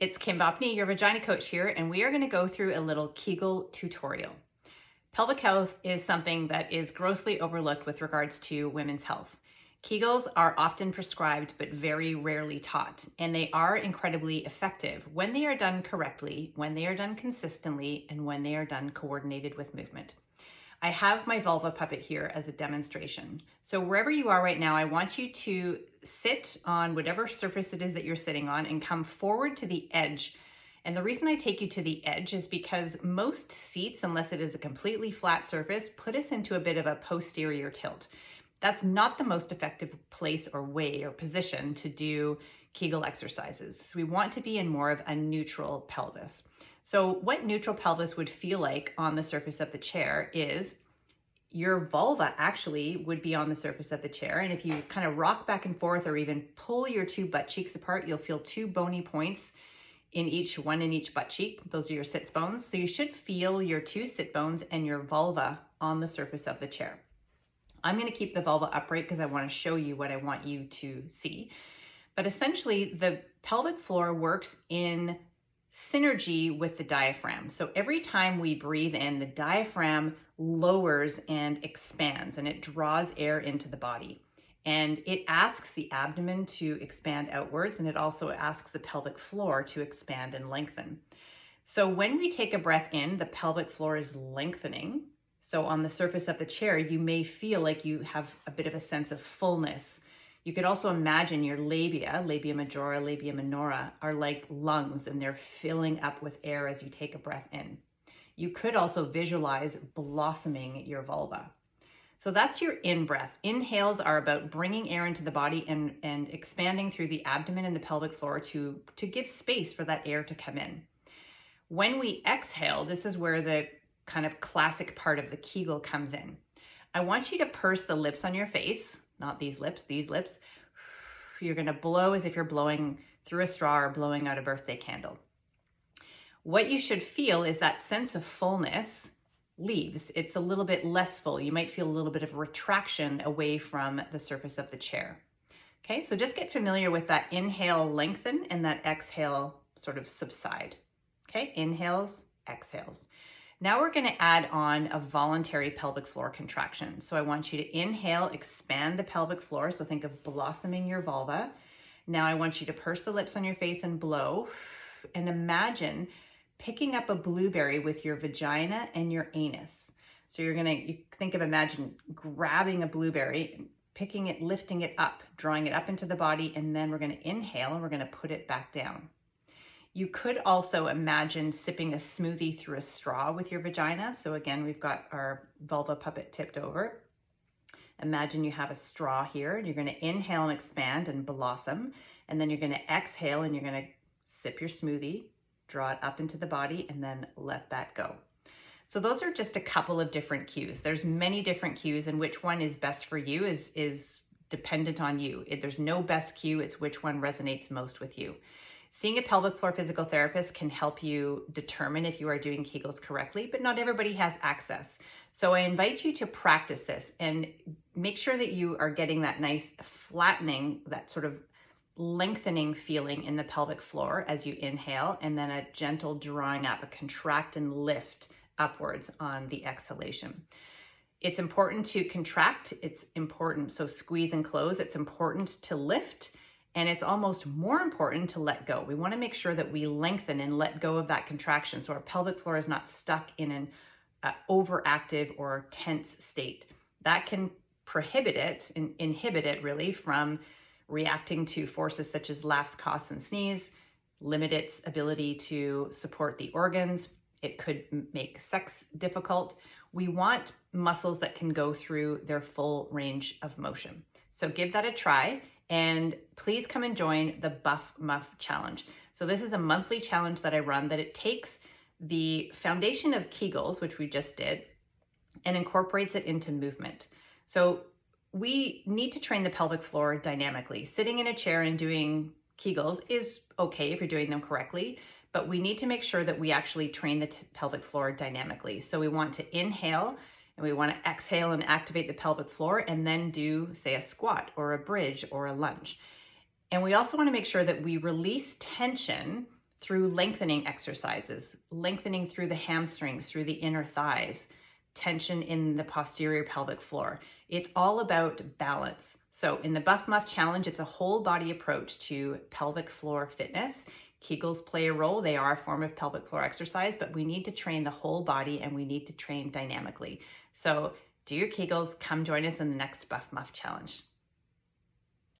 It's Kim Vopni, your vagina coach here, and we are going to go through a little Kegel tutorial. Pelvic health is something that is grossly overlooked with regards to women's health. Kegels are often prescribed but very rarely taught, and they are incredibly effective when they are done correctly, when they are done consistently, and when they are done coordinated with movement. I have my vulva puppet here as a demonstration. So wherever you are right now, I want you to sit on whatever surface it is that you're sitting on and come forward to the edge. And the reason I take you to the edge is because most seats, unless it is a completely flat surface, put us into a bit of a posterior tilt. That's not the most effective place or way or position to do Kegel exercises. So we want to be in more of a neutral pelvis. So what neutral pelvis would feel like on the surface of the chair is your vulva actually would be on the surface of the chair. And if you kind of rock back and forth or even pull your two butt cheeks apart, you'll feel two bony points in each butt cheek. Those are your sits bones. So you should feel your two sit bones and your vulva on the surface of the chair. I'm going to keep the vulva upright because I want to show you what I want you to see. But essentially, the pelvic floor works in synergy with the diaphragm. So every time we breathe in, the diaphragm lowers and expands, and it draws air into the body. And it asks the abdomen to expand outwards, and it also asks the pelvic floor to expand and lengthen. So when we take a breath in, the pelvic floor is lengthening. So on the surface of the chair, you may feel like you have a bit of a sense of fullness. You could also imagine your labia majora, labia minora, are like lungs, and they're filling up with air as you take a breath in. You could also visualize blossoming your vulva. So that's your in-breath. Inhales are about bringing air into the body and expanding through the abdomen and the pelvic floor to give space for that air to come in. When we exhale, this is where the kind of classic part of the Kegel comes in. I want you to purse the lips on your face, not these lips, these lips. You're going to blow as if you're blowing through a straw or blowing out a birthday candle. What you should feel is that sense of fullness leaves. It's a little bit less full. You might feel a little bit of retraction away from the surface of the chair. Okay, so just get familiar with that inhale, lengthen, and that exhale, sort of subside. Okay, inhales, exhales. Now we're going to add on a voluntary pelvic floor contraction. So I want you to inhale, expand the pelvic floor. So think of blossoming your vulva. Now I want you to purse the lips on your face and blow. And imagine picking up a blueberry with your vagina and your anus. So you imagine grabbing a blueberry, picking it, lifting it up, drawing it up into the body, and then we're going to inhale and we're going to put it back down. You could also imagine sipping a smoothie through a straw with your vagina. So again, we've got our vulva puppet tipped over. Imagine you have a straw here, and you're going to inhale and expand and blossom. And then you're going to exhale and you're going to sip your smoothie, draw it up into the body, and then let that go. So those are just a couple of different cues. There's many different cues, and which one is best for you is dependent on you. There's no best cue. It's which one resonates most with you. Seeing a pelvic floor physical therapist can help you determine if you are doing Kegels correctly, but not everybody has access. So I invite you to practice this and make sure that you are getting that nice flattening, that sort of lengthening feeling in the pelvic floor as you inhale, and then a gentle drawing up, a contract and lift upwards on the exhalation. It's important to contract. It's important, so squeeze and close. It's important to lift. And it's almost more important to let go. We want to make sure that we lengthen and let go of that contraction so our pelvic floor is not stuck in an overactive or tense state. That can prohibit it and inhibit it really from reacting to forces such as laughs, coughs, and sneeze, limit its ability to support the organs. It could make sex difficult. We want muscles that can go through their full range of motion. So give that a try. And please come and join the Buff Muff Challenge. So this is a monthly challenge that I run that it takes the foundation of Kegels, which we just did, and incorporates it into movement. So we need to train the pelvic floor dynamically. Sitting in a chair and doing Kegels is okay if you're doing them correctly, but we need to make sure that we actually train the pelvic floor dynamically. So we want to inhale, and we want to exhale and activate the pelvic floor, and then do, say, a squat or a bridge or a lunge. And we also want to make sure that we release tension through lengthening exercises, lengthening through the hamstrings, through the inner thighs, tension in the posterior pelvic floor. It's all about balance. So in the Buff Muff Challenge, it's a whole body approach to pelvic floor fitness. Kegels play a role. They are a form of pelvic floor exercise, but we need to train the whole body and we need to train dynamically. So do your Kegels, come join us in the next Buff Muff Challenge.